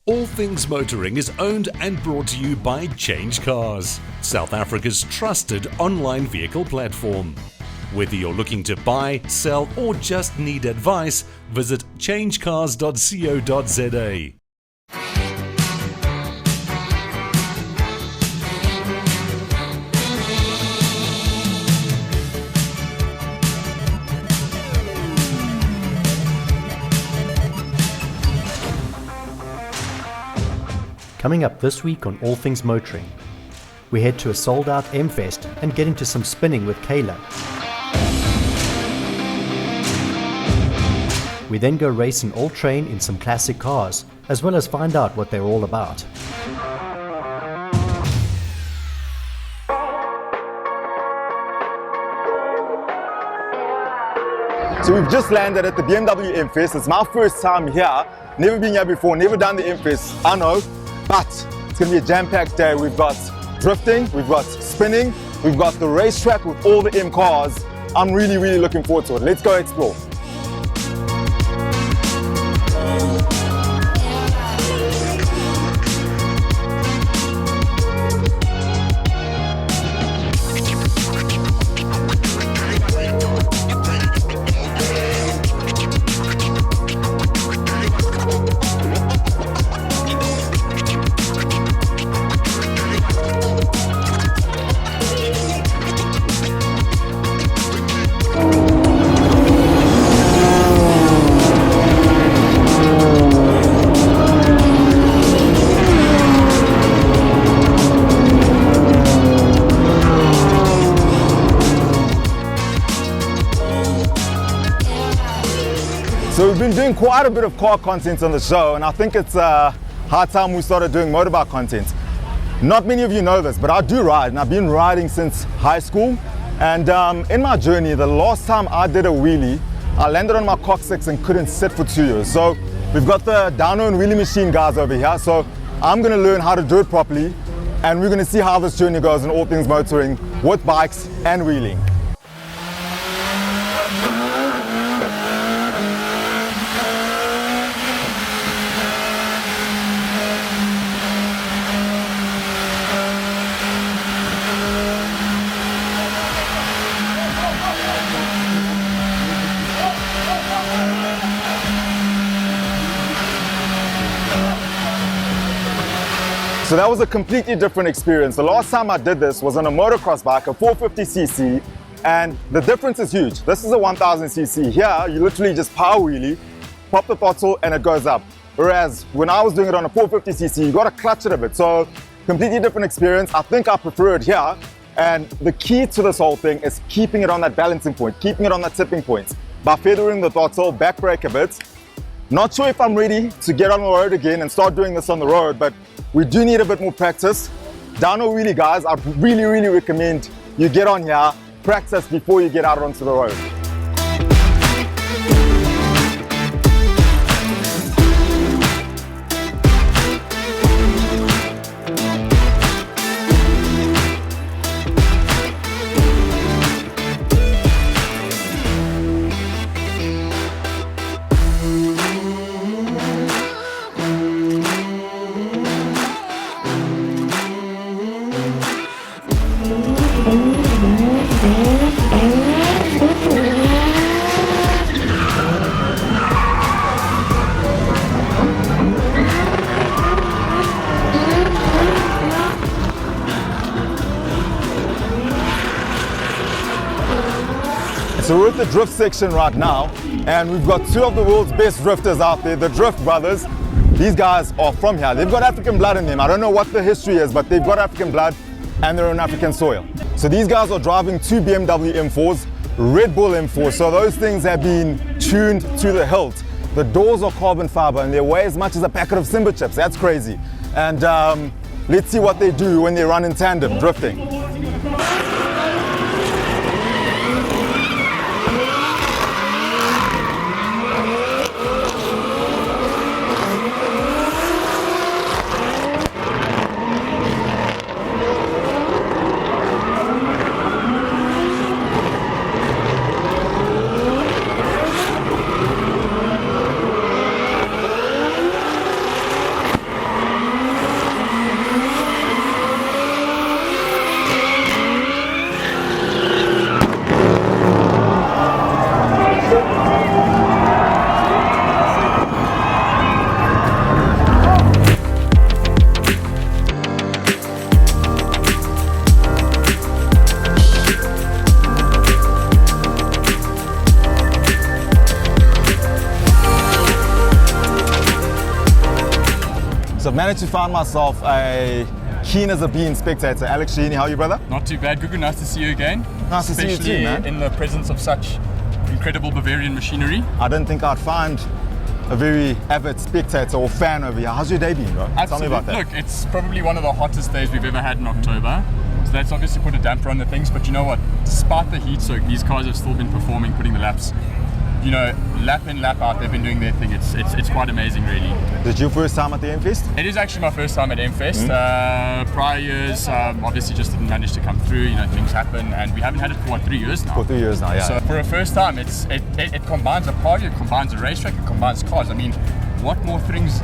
All Things Motoring is owned and brought to you by CHANGECARS, South Africa's trusted online vehicle platform. Whether you're looking to buy, sell, or just need advice, visit changecars.co.za. Coming up this week on All Things Motoring, we head to a sold-out M Fest and get into some spinning with Kayla. We then go race an old train in some classic cars, as well as find out what they're all about. So we've just landed at the BMW M Fest. It's my first time here, never been here before, never done the M Fest, I know. But it's going to be a jam-packed day. We've got drifting, we've got spinning, we've got the racetrack with all the M cars. I'm really looking forward to it. Let's go explore. So we've been doing quite a bit of car content on the show, and I think it's high time we started doing motorbike content. Not many of you know this, but I do ride, and I've been riding since high school. And in my journey, the last time I did a wheelie, I landed on my coccyx and couldn't sit for 2 years. So we've got the downhill and wheelie machine guys over here. So I'm gonna learn how to do it properly, and we're gonna see how this journey goes in All Things Motoring with bikes and wheeling. So that was a completely different experience. The last time I did this was on a motocross bike, a 450cc, and the difference is huge. This is a 1000cc. Here, you literally just power wheelie, pop the throttle, and it goes up. Whereas when I was doing it on a 450cc, you gotta clutch it a bit. So completely different experience. I think I prefer it here. And the key to this whole thing is keeping it on that balancing point, keeping it on that tipping point. By feathering the throttle, back brake a bit. Not sure if I'm ready to get on the road again and start doing this on the road, but we do need a bit more practice. Downhill wheelie guys, I really recommend you get on here, practice before you get out onto the road. So we're at the drift section right now, and we've got two of the world's best drifters out there, the Drift Brothers. These guys are from here. They've got African blood in them. I don't know what the history is, but they've got African blood and they're on African soil. So these guys are driving two BMW M4s, Red Bull M4s. So those things have been tuned to the hilt. The doors are carbon fiber and they weigh as much as a packet of Simba chips. That's crazy. And let's see what they do when they run in tandem, drifting. So I've managed to find myself a keen as a bean spectator. Alex Sheeny, how are you, brother? Not too bad, Gugu. Nice to see you again. Nice to see you too, man. In the presence of such incredible Bavarian machinery. I didn't think I'd find a very avid spectator or fan over here. How's your day been, bro? Absolutely. Tell me about that. Look, it's probably one of the hottest days we've ever had in October. So that's obviously put a damper on the things, but you know what? Despite the heat soak, these cars have still been performing, putting the laps. You know, lap in, lap out, they've been doing their thing. It's quite amazing, really. Is it your first time at the M Fest? It is actually my first time at M Fest. Prior years, obviously just didn't manage to come through. You know, things happen, and we haven't had it for what, 3 years now. For 3 years now, yeah. So for a first time, it combines a party, it combines a racetrack, it combines cars. I mean, what more things?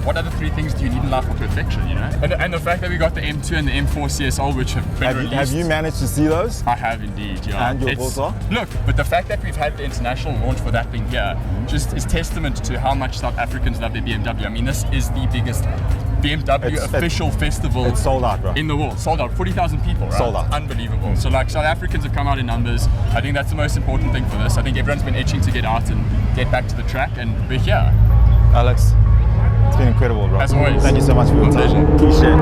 What other 3 things do you need in life for perfection? You know, and the fact that we got the M2 and the M4 CSL, which have been released. Have you managed to see those? I have indeed, yeah. And your thoughts are? Look, but the fact that we've had the international launch for that thing here just is testament to how much South Africans love their BMW. I mean, this is the biggest BMW official festival. It's sold out, bro. In the world, sold out. 40,000 people, right? Sold out. Unbelievable. So like South Africans have come out in numbers. I think that's the most important thing for this. I think everyone's been itching to get out and get back to the track, and we're here. Alex, it's been incredible, bro. As always. Thank you so much for your time. Appreciate it.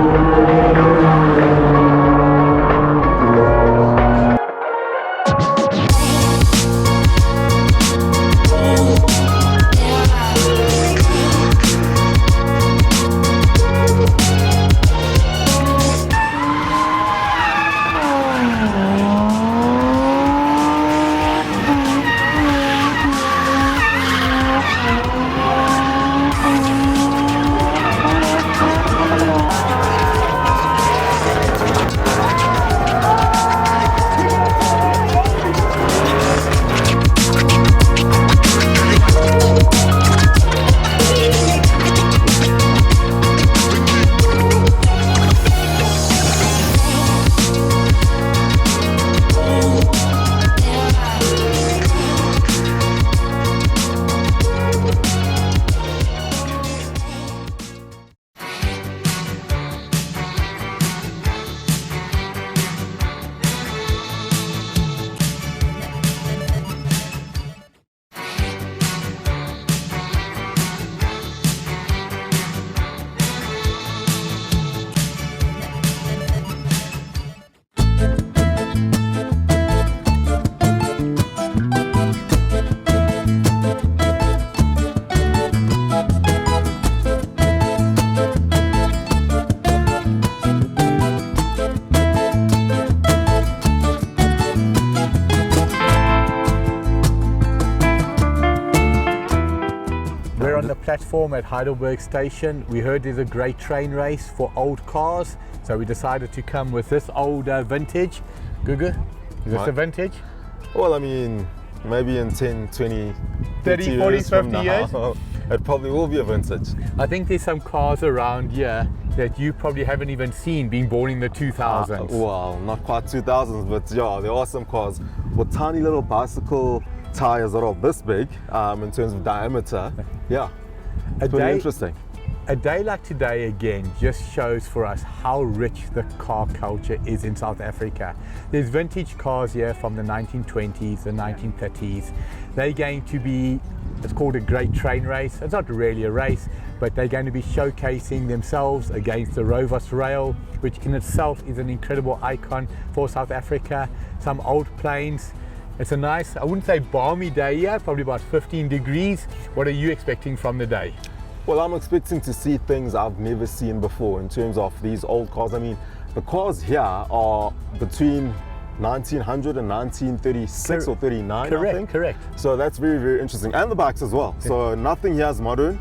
Platform at Heidelberg Station. We heard there's a great train race for old cars, so we decided to come with this old vintage. Gugu, is this a vintage? Well, I mean, maybe in 10, 20, 30, 40, 50 years? It probably will be a vintage. I think there's some cars around here that you probably haven't even seen, being born in the 2000s. Well, not quite 2000s, but yeah, there are some cars with tiny little bicycle tires that are this big in terms of diameter. Yeah. It's pretty interesting. A day like today again just shows for us how rich the car culture is in South Africa. There's vintage cars here from the 1920s, the 1930s. They're going to be, it's called a great train race. It's not really a race, but they're going to be showcasing themselves against the Rovos Rail, which in itself is an incredible icon for South Africa. Some old planes. It's a nice, I wouldn't say balmy day here, probably about 15 degrees. What are you expecting from the day? Well, I'm expecting to see things I've never seen before in terms of these old cars. I mean, the cars here are between 1900 and 1936 or 39, correct, I think. Correct. So that's very, very interesting. And the bikes as well. So nothing here is modern.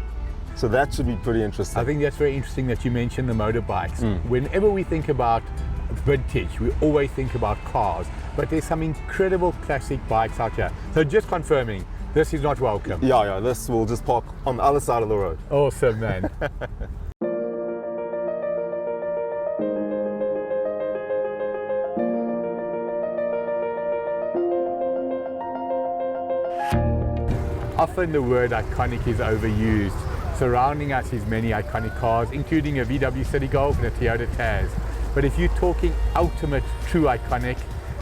So that should be pretty interesting. I think that's very interesting that you mentioned the motorbikes. Whenever we think about vintage, we always think about cars, but there's some incredible classic bikes out here. So just confirming, this is not welcome. Yeah, this will just park on the other side of the road. Awesome, man. Often the word iconic is overused. Surrounding us is many iconic cars, including a VW City Golf and a Toyota Tazz. But if you're talking ultimate, true iconic,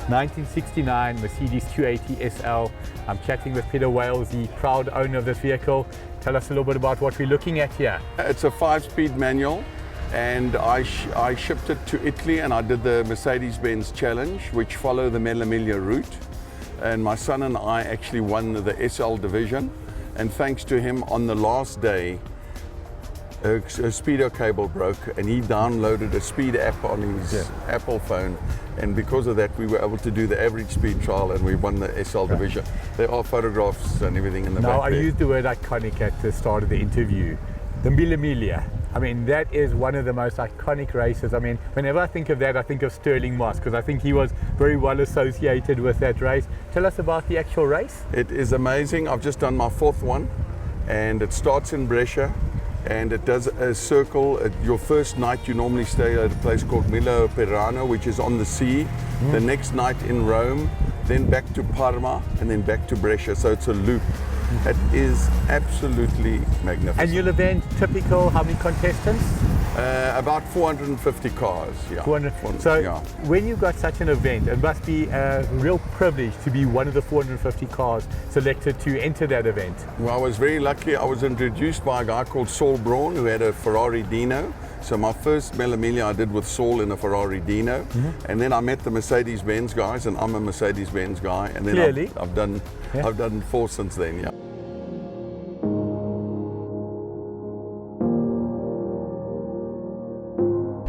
1969 Mercedes 280 SL. I'm chatting with Peter Wales, the proud owner of this vehicle. Tell us a little bit about what we're looking at here. It's a 5-speed manual, and I shipped it to Italy, and I did the Mercedes-Benz Challenge, which follow the Mille route. And my son and I actually won the SL division. And thanks to him, on the last day, a speedo cable broke, and he downloaded a speed app on his Apple phone, and because of that we were able to do the average speed trial, and we won the SL division. There are photographs and everything in the back. Now, I used the word iconic at the start of the interview. The Mille. I mean, that is one of the most iconic races. I mean, whenever I think of that, I think of Sterling Moss, because I think he was very well associated with that race. Tell us about the actual race. It is amazing. I've just done my 4th one, and it starts in Brescia, and it does a circle. Your first night you normally stay at a place called Milo Perano, which is on the sea. The next night in Rome, then back to Parma, and then back to Brescia. So it's a loop. It is absolutely magnificent. And your event, typical, how many contestants? About 450 cars, yeah. 400. So when you've got such an event, it must be a real privilege to be one of the 450 cars selected to enter that event. Well, I was very lucky. I was introduced by a guy called Saul Braun, who had a Ferrari Dino. So my first Mille I did with Saul in a Ferrari Dino. And then I met the Mercedes-Benz guys, and I'm a Mercedes-Benz guy. And then Clearly. I've done 4 since then, yeah.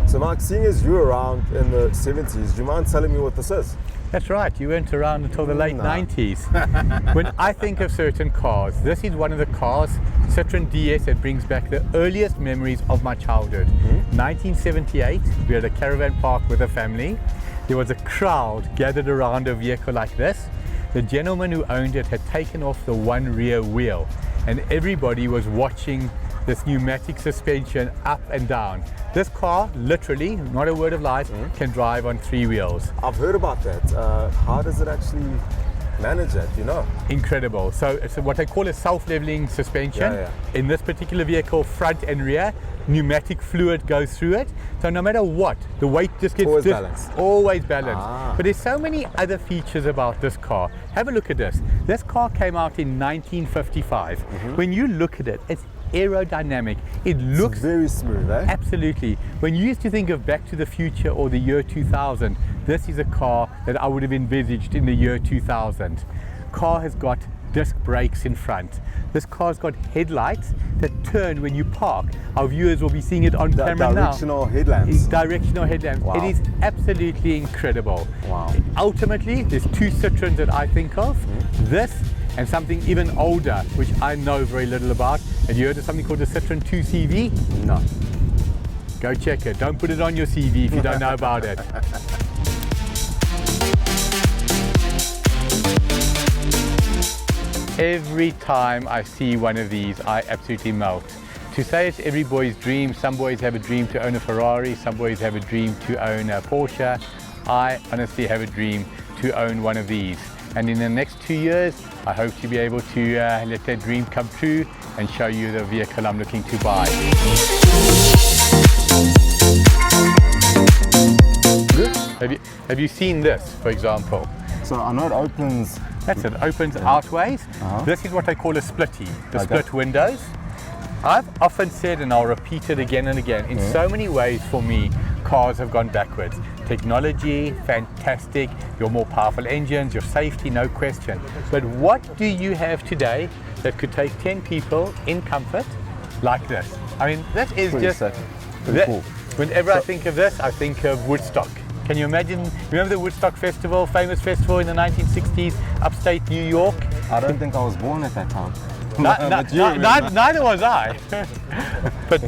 So Mark, seeing as you were around in the 70s, do you mind telling me what this is? That's right, you weren't around until the late 90s. When I think of certain cars, this is one of the cars, Citroen DS, that brings back the earliest memories of my childhood. 1978, we were at a caravan park with a family. There was a crowd gathered around a vehicle like this. The gentleman who owned it had taken off the one rear wheel, and everybody was watching this pneumatic suspension up and down. This car, literally, not a word of lies, can drive on 3 wheels. I've heard about that. How does it actually manage that, you know? Incredible. So it's what they call a self-leveling suspension. In this particular vehicle, front and rear, pneumatic fluid goes through it. So no matter what, the weight just gets always balanced. But there's so many other features about this car. Have a look at this. This car came out in 1955. When you look at it, it's aerodynamic. It looks very smooth, eh? Absolutely. When you used to think of Back to the Future or the year 2000, this is a car that I would have envisaged in the year 2000. Car has got disc brakes in front. This car's got headlights that turn when you park. Our viewers will be seeing it on camera now. Directional headlamps. Directional headlamps. Wow. It is absolutely incredible. Wow. Ultimately, there's 2 Citroens that I think of. This and something even older, which I know very little about. Have you heard of something called the Citroen 2CV? No. Go check it. Don't put it on your CV if you don't know about it. Every time I see one of these, I absolutely melt. To say it's every boy's dream, some boys have a dream to own a Ferrari, some boys have a dream to own a Porsche. I honestly have a dream to own one of these. And in the next 2 years, I hope to be able to let that dream come true and show you the vehicle I'm looking to buy. Have you seen this, for example? So I know it opens. That's it, opens outways. This is what I call a splitty, the split windows. I've often said, and I'll repeat it again and again, in so many ways for me, cars have gone backwards. Technology, fantastic, your more powerful engines, your safety, no question. But what do you have today that could take 10 people in comfort like this? I mean, this is Cool. Whenever I think of this, I think of Woodstock. Can you imagine, remember the Woodstock Festival, famous festival in the 1960s, upstate New York? I don't think I was born at that time. Neither was I. But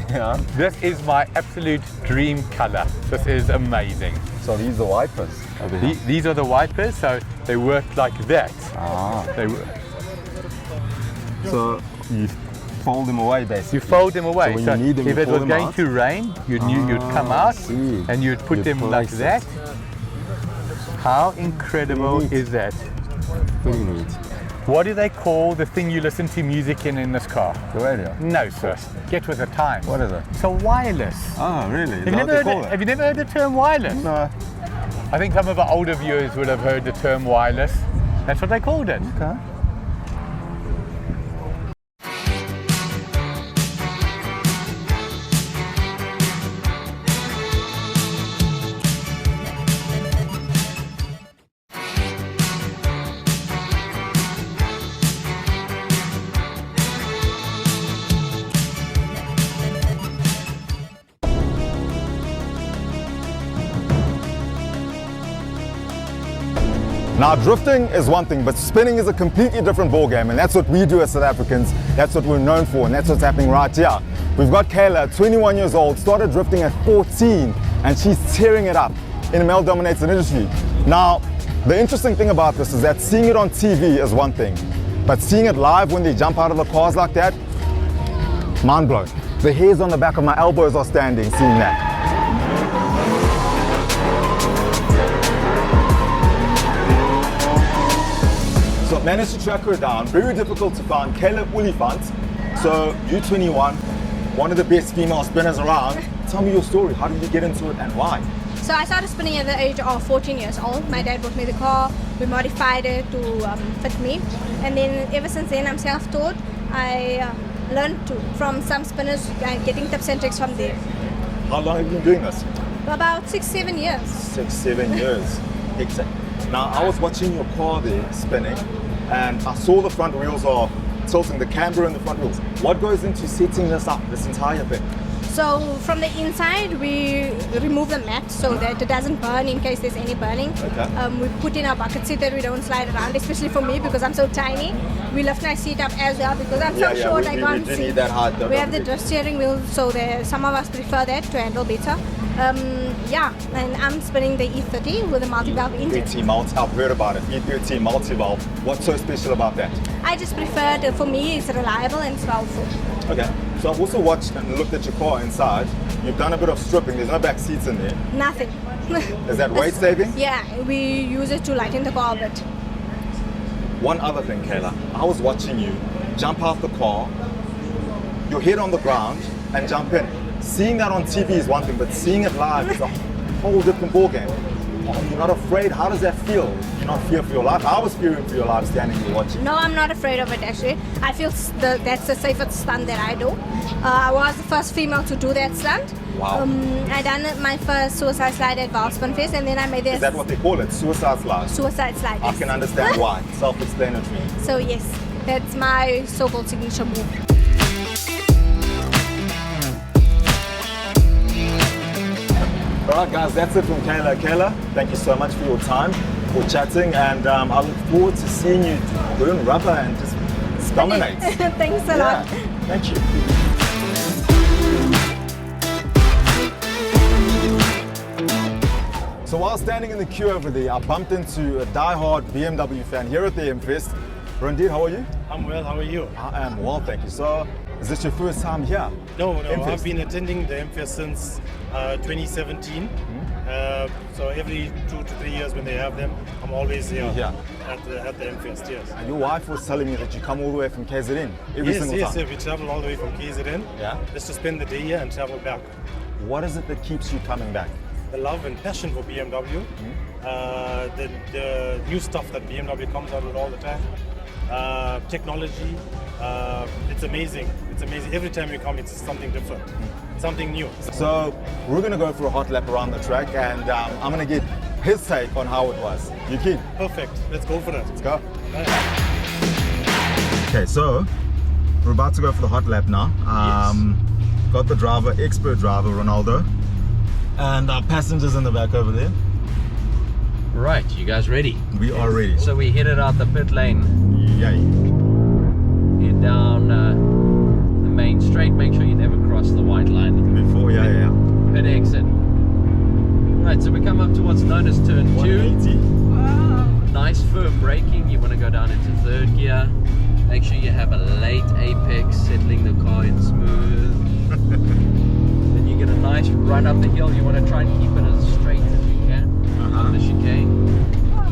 this is my absolute dream color. This is amazing. So these are the wipers over here. These are the wipers, so they work like that. So you fold them away basically. You fold them away. So when you need them, if it was going to rain, you'd come out and you'd put them like that. How incredible is that? Pretty neat. What do they call the thing you listen to music in this car? The radio? No, sir. Get with the times. What is it? It's a wireless. Oh, really? Have you never heard the term wireless? No. I think some of our older viewers would have heard the term wireless. That's what they called it. Okay. Now, drifting is one thing, but spinning is a completely different ballgame, and that's what we do as South Africans. That's what we're known for, and that's what's happening right here. We've got Kayla, 21 years old, started drifting at 14, and she's tearing it up in a male-dominated industry. Now, the interesting thing about this is that seeing it on TV is one thing, but seeing it live when they jump out of the cars like that, mind blown. The hairs on the back of my elbows are standing seeing that. So managed to track her down, very difficult to find. Kayla Olifant, so you're 21, one of the best female spinners around. Tell me your story, how did you get into it and why? So I started spinning at the age of 14 years old. My dad bought me the car, we modified it to fit me. And then ever since then I'm self-taught. I learned from some spinners and getting tips and tricks from there. How long have you been doing this? About 6-7 years. 6-7 years, exactly. Now I was watching your car there spinning and I saw the front wheels are tilting, the camber in the front wheels. What goes into setting this up, this entire thing? So from the inside we remove the mat so that it doesn't burn in case there's any burning. Okay. We put in our bucket seat that we don't slide around, especially for me because I'm so tiny. We lift my seat up as well because I'm so short I can't we see. need that height, We have the drift steering wheel, so some of us prefer that to handle better. Yeah, and I'm spinning the E30 with a multi-valve engine. I've heard about it, E30 multi-valve. What's so special about that? I just prefer it. For me, it's reliable and it's powerful. Okay, so I've also watched and looked at your car inside. You've done a bit of stripping, there's no back seats in there. Nothing. Is that weight saving? Yeah, we use it to lighten the car a bit. One other thing, Kayla, I was watching you jump out the car, your head on the ground, and jump in. Seeing that on TV is one thing, but seeing it live is a whole different ballgame. You're not afraid? How does that feel? You're not fear for your life? I was fearing for your life standing here watching. No, I'm not afraid of it actually. I feel that's the safest stunt that I do. I was the first female to do that stunt. Wow. I done my first suicide slide at M Fest, and then I made this. Is that what they call it? Suicide slide? Suicide slide. I can understand why. Self-explanatory. So yes, that's my so-called signature move. Alright guys, that's it from Kayla. Kayla, thank you so much for your time, for chatting, and I look forward to seeing you burn rubber and just dominate. Thanks a lot. Thank you. So while standing in the queue over there, I bumped into a die-hard BMW fan here at the M Fest. Randeer, how are you? I'm well, how are you? I am well, thank you. So, is this your first time here? No, M Fest? I've been attending the M Fest since 2017. So every 2 to 3 years when they have them, I'm always here at the M Fest, yes. And your wife was telling me that you come all the way from KZN every single time. Yes, we travel all the way from KZN just to spend the day here and travel back. What is it that keeps you coming back? The love and passion for BMW, the new stuff that BMW comes out with all the time, technology, it's amazing. It's amazing. Every time you come, it's something different, something new. So we're going to go for a hot lap around the track, and I'm going to get his take on how it was. You keen? Perfect. Let's go for it. Let's go. Okay, so we're about to go for the hot lap now. Got the driver, expert driver, Ronaldo, and our passengers in the back over there. Right, you guys ready? We are ready. So we headed out the pit lane. Yay. Head down the main straight. Make sure you never cross the white line. Before, Pit exit. Right, so we come up to what's known as turn 2. 180. Nice firm braking. You want to go down into third gear. Make sure you have a late apex, settling the car in smooth. Then you get a nice run up the hill. You want to try and keep it as straight as you can. On the chicane.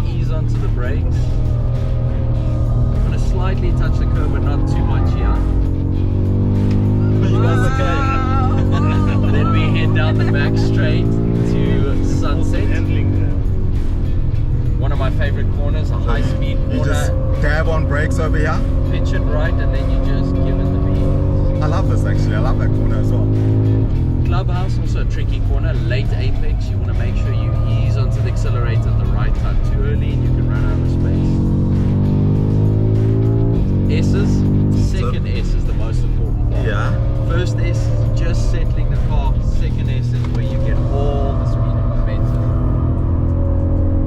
Ease onto the brakes. Want to slightly touch the curb but not too much here. You guys okay? Then we head down the back straight to Sunset. my favorite corners, a high-speed You just corner. dab on brakes over here. Pitch it right, and then you just give it the beans. I love this actually. I love that corner as well. Clubhouse, also a tricky corner, late apex. You want to make sure you ease onto the accelerator at the right time. Too early and you can run out of space. S's, second S is the most important part. Yeah. First S is just settling the car. Second S is where you get all the speed and momentum.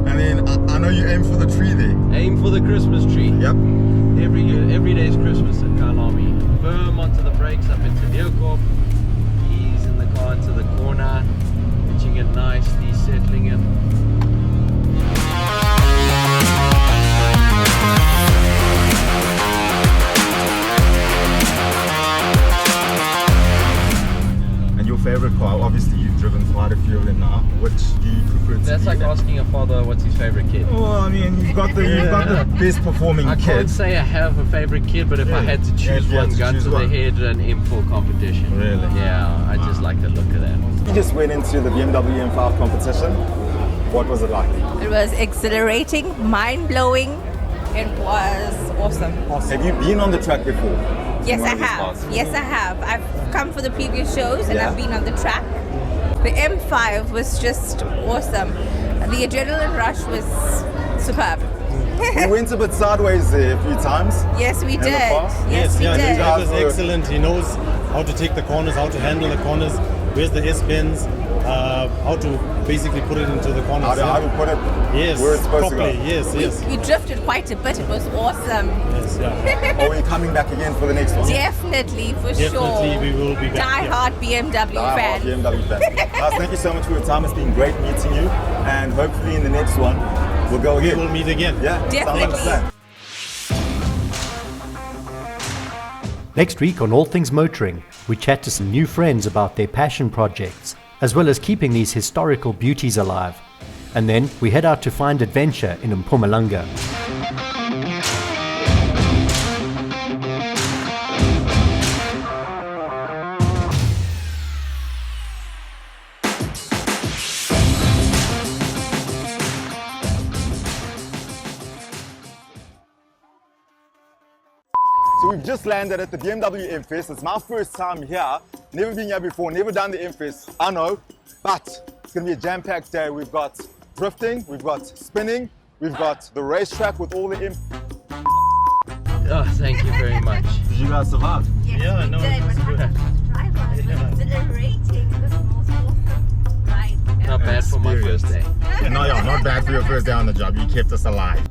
And then I know you aim for the tree there. Aim for the Christmas tree. Yep. Every day is Christmas at Kalami. Firm onto the brakes up into vehicle. Ease in the car into the corner. Pitching it nicely, settling it. And your favorite car? Obviously you've driven quite a few of them now. Which do you prefer to That's be like then? asking a father what's his favorite kid. Well, I mean, you've got the best performing I kid. can't say I have a favorite kid, but if I had to choose If you had one, to gun choose to one. the head, an M4 competition. Really? Yeah, I just like the look of that. You just went into the BMW M5 competition. What was it like? It was exhilarating, mind-blowing. It was awesome. Have you been on the track before? Yes, In one I of these have. cars? Yes, I have. I've come for the previous shows and Yeah. I've been on the track. The M5 was just awesome. The adrenaline rush was superb. We went a bit sideways there a few times. Yes, we In the did. past? Yes, we yeah, the did. driver is excellent. He knows how to take the corners, how to handle the corners, where's the S-bends, how to basically put it into the corners. How to put it Yes, where it's supposed properly. to go. Yes, yes. We drifted quite a bit. It was awesome. Yes, yeah. Are we coming back again for the next one? Definitely, for Definitely, sure. we will be back. Die yeah. hard BMW fan. BMW fan. Guys, thank you so much for your time. It's been great meeting you. And hopefully in the next one, we'll go We again. will meet again. Yeah, sounds like a Definitely. plan. Next week on All Things Motoring, we chat to some new friends about their passion projects, as well as keeping these historical beauties alive. And then we head out to find adventure in Mpumalanga. So we've just landed at the BMW M Fest. It's my first time here. Never been here before, never done the M Fest. I know, but it's going to be a jam-packed day. We've got drifting, we've got spinning, we've got the racetrack with all the M. Oh, thank you very much. Did you guys survive? Yes, Yeah, we no, did. it was But good. I was the driver. It was exhilarating. It was the most awesome ride ever. Not bad for my first day. No, yeah, not bad for your first day on the job. You kept us alive.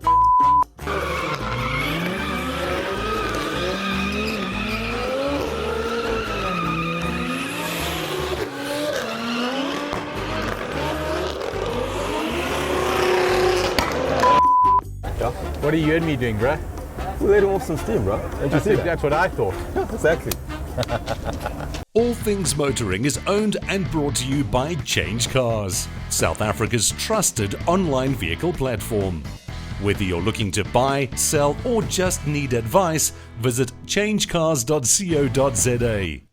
What are you and me doing, bruh? We're letting off some steam, bro. Don't you see that? That's what I thought. Exactly. All Things Motoring is owned and brought to you by CHANGECARS, South Africa's trusted online vehicle platform. Whether you're looking to buy, sell, or just need advice, visit changecars.co.za.